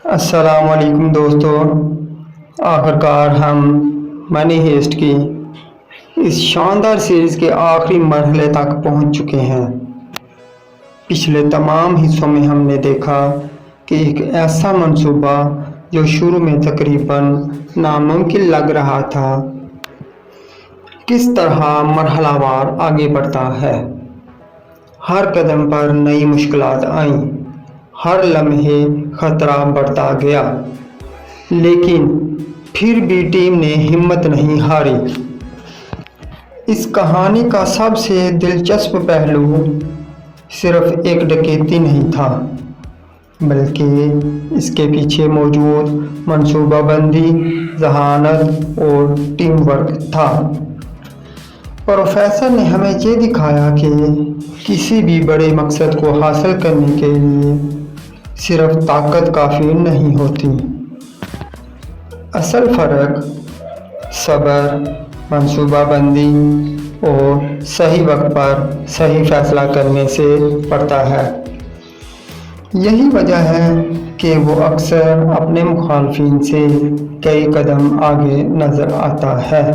السلام علیکم دوستو، آخرکار ہم منی ہیسٹ کی اس شاندار سیریز کے آخری مرحلے تک پہنچ چکے ہیں۔ پچھلے تمام حصوں میں ہم نے دیکھا کہ ایک ایسا منصوبہ جو شروع میں تقریباً ناممکن لگ رہا تھا، کس طرح مرحلہ وار آگے بڑھتا ہے۔ ہر قدم پر نئی مشکلات آئیں، ہر لمحے خطرہ بڑھتا گیا، لیکن پھر بھی ٹیم نے ہمت نہیں ہاری۔ اس کہانی کا سب سے دلچسپ پہلو صرف ایک ڈکیتی نہیں تھا، بلکہ اس کے پیچھے موجود منصوبہ بندی، ذہانت اور ٹیم ورک تھا۔ پروفیسر نے ہمیں یہ دکھایا کہ کسی بھی بڑے مقصد کو حاصل کرنے کے لیے صرف طاقت کافی نہیں ہوتی۔ اصل فرق صبر، منصوبہ بندی اور صحیح وقت پر صحیح فیصلہ کرنے سے پڑتا ہے۔ یہی وجہ ہے کہ وہ اکثر اپنے مخالفین سے کئی قدم آگے نظر آتا ہے۔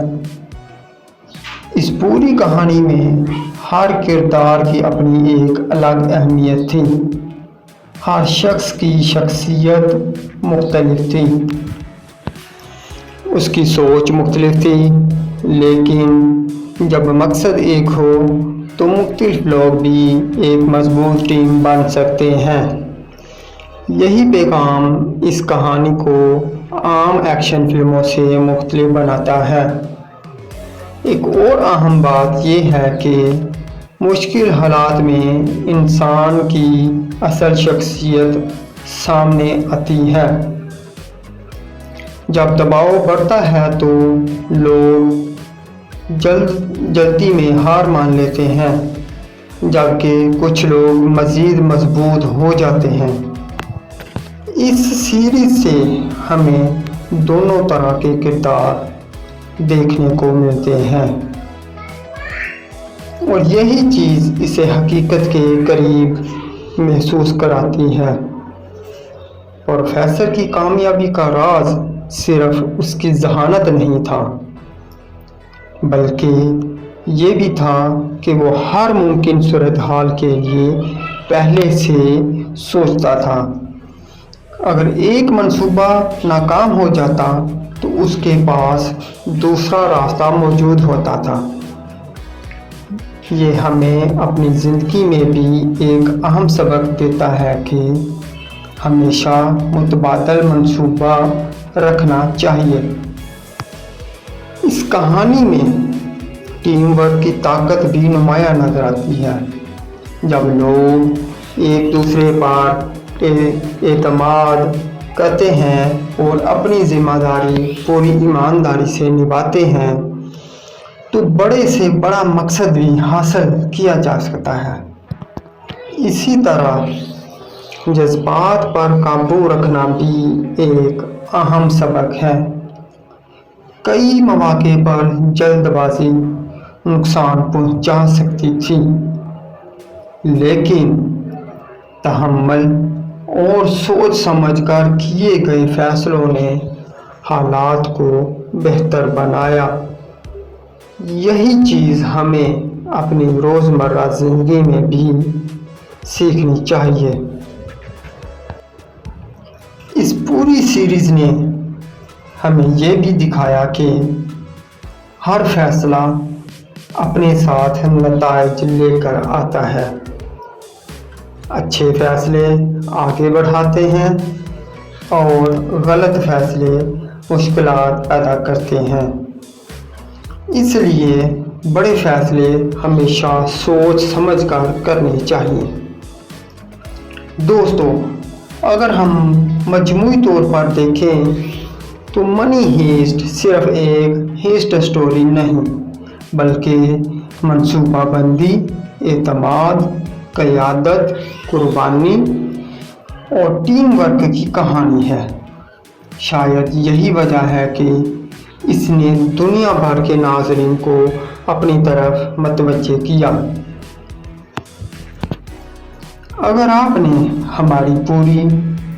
اس پوری کہانی میں ہر کردار کی اپنی ایک الگ اہمیت تھی، ہر شخص کی شخصیت مختلف تھی، اس کی سوچ مختلف تھی، لیکن جب مقصد ایک ہو تو مختلف لوگ بھی ایک مضبوط ٹیم بن سکتے ہیں۔ یہی پیغام اس کہانی کو عام ایکشن فلموں سے مختلف بناتا ہے۔ ایک اور اہم بات یہ ہے کہ مشکل حالات میں انسان کی اصل شخصیت سامنے آتی ہے۔ جب دباؤ بڑھتا ہے تو لوگ جلدی میں ہار مان لیتے ہیں، جبکہ کچھ لوگ مزید مضبوط ہو جاتے ہیں۔ اس سیریز سے ہمیں دونوں طرح کے کردار دیکھنے کو ملتے ہیں، اور یہی چیز اسے حقیقت کے قریب محسوس کراتی ہے۔ پروفیسر کی کامیابی کا راز صرف اس کی ذہانت نہیں تھا، بلکہ یہ بھی تھا کہ وہ ہر ممکن صورتحال کے لیے پہلے سے سوچتا تھا۔ اگر ایک منصوبہ ناکام ہو جاتا تو اس کے پاس دوسرا راستہ موجود ہوتا تھا۔ یہ ہمیں اپنی زندگی میں بھی ایک اہم سبق دیتا ہے کہ ہمیشہ متبادل منصوبہ رکھنا چاہیے۔ اس کہانی میں ٹیم ورک کی طاقت بھی نمایاں نظر آتی ہے۔ جب لوگ ایک دوسرے پر اعتماد کرتے ہیں اور اپنی ذمہ داری پوری ایمانداری سے نبھاتے ہیں تو بڑے سے بڑا مقصد بھی حاصل کیا جا سکتا ہے۔ اسی طرح جذبات پر قابو رکھنا بھی ایک اہم سبق ہے۔ کئی مواقع پر جلد بازی نقصان پہنچا سکتی تھی، لیکن تحمل اور سوچ سمجھ کر کیے گئے فیصلوں نے حالات کو بہتر بنایا۔ یہی چیز ہمیں اپنی روزمرہ زندگی میں بھی سیکھنی چاہیے۔ اس پوری سیریز نے ہمیں یہ بھی دکھایا کہ ہر فیصلہ اپنے ساتھ نتائج لے کر آتا ہے۔ اچھے فیصلے آگے بڑھاتے ہیں اور غلط فیصلے مشکلات پیدا کرتے ہیں۔ اس لیے بڑے فیصلے ہمیشہ سوچ سمجھ کر کرنے چاہیے۔ دوستو، اگر ہم مجموعی طور پر دیکھیں تو منی ہیسٹ صرف ایک ہیسٹ سٹوری نہیں، بلکہ منصوبہ بندی، اعتماد، قیادت، قربانی اور ٹیم ورک کی کہانی ہے۔ شاید یہی وجہ ہے کہ اس نے دنیا بھر کے ناظرین کو اپنی طرف متوجہ کیا۔ اگر آپ نے ہماری پوری